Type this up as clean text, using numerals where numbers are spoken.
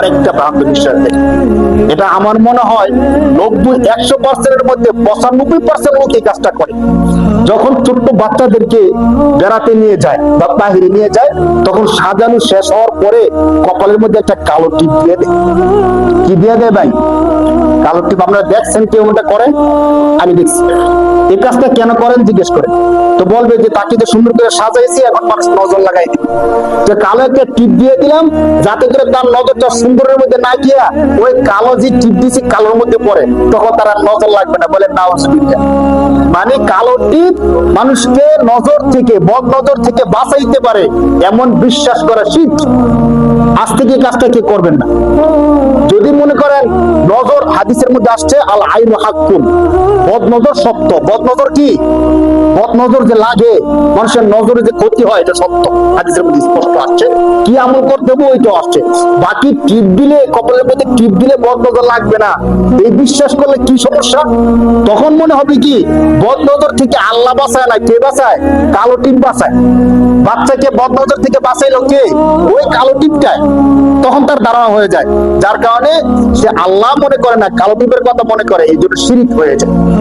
আরেকটা ভ্রান্ত বিশ্বাস দেখে। এটা আমার মনে হয় 100%-এর মধ্যে 95% লোক এই কাজটা করে। যখন ছোট্ট বাচ্চাদেরকে বেড়াতে নিয়ে যায় বা বাহিরে নিয়ে যায়, তখন সাজানো শেষ হওয়ার পরে কপালের মধ্যে একটা কালো টিপ দিয়ে দেয়। কি দিয়ে দেয় ভাই? কালো টিপ। আপনারা দেখছেন কেউ এটা করে? আমি দেখছি। এই কাজটা কেন করেন জিজ্ঞেস করে, তো বলবে যে তাকে তো সুন্দর করে সাজাইছি, এখন মানুষ নজর লাগাই দিবে। তো কালো একটা টিপ দিয়ে দিলাম, যাতে করে তার নজরটা সুন্দরের মধ্যে না গিয়া ওই কালো যে টিপ দিয়েছি কালোর মধ্যে পড়ে, তখন তার আর নজর লাগবে না। বলে নাউজুবিল্লাহ। মানে কালো টিপ মানুষকে নজর থেকে, বদ নজর থেকে বাঁচাইতে পারে, এমন বিশ্বাস করা শিরক। আজ থেকে কাজটা কি করবেন না। যদি মনে করেন নজর, হাদিসের মধ্যে আসছে আল আইনু হাক্কুন, বদ নজর সত্য। বদ নজর কি? বদ নজর যে লাগে, মানুষের নজরে যে ক্ষতি হয়, এটা সত্য, হাদিসের মধ্যে স্পষ্ট আসছে। কি আমল করতে হবে ওইটাও আসছে। বাকি টিপ দিলে, কপালের মধ্যে টিপ দিলে বদ নজর লাগবে না, এই বিশ্বাস করলে কি সমস্যা? তখন মনে হবে কি বদ নজর থেকে আল্লাহ বাঁচায় না, কে বাঁচায়? কালো টিপ বাঁচায়। বাচ্চাকে বদ নজর থেকে বাঁচাইলো কে? ওই কালো টিপটায়। তখন তার ধারণা হয়ে যায়, যার কারণে সে আল্লাহ মনে করে না, কালো টিপের কথা মনে করে, এই জন্য শিরক হয়ে যায়।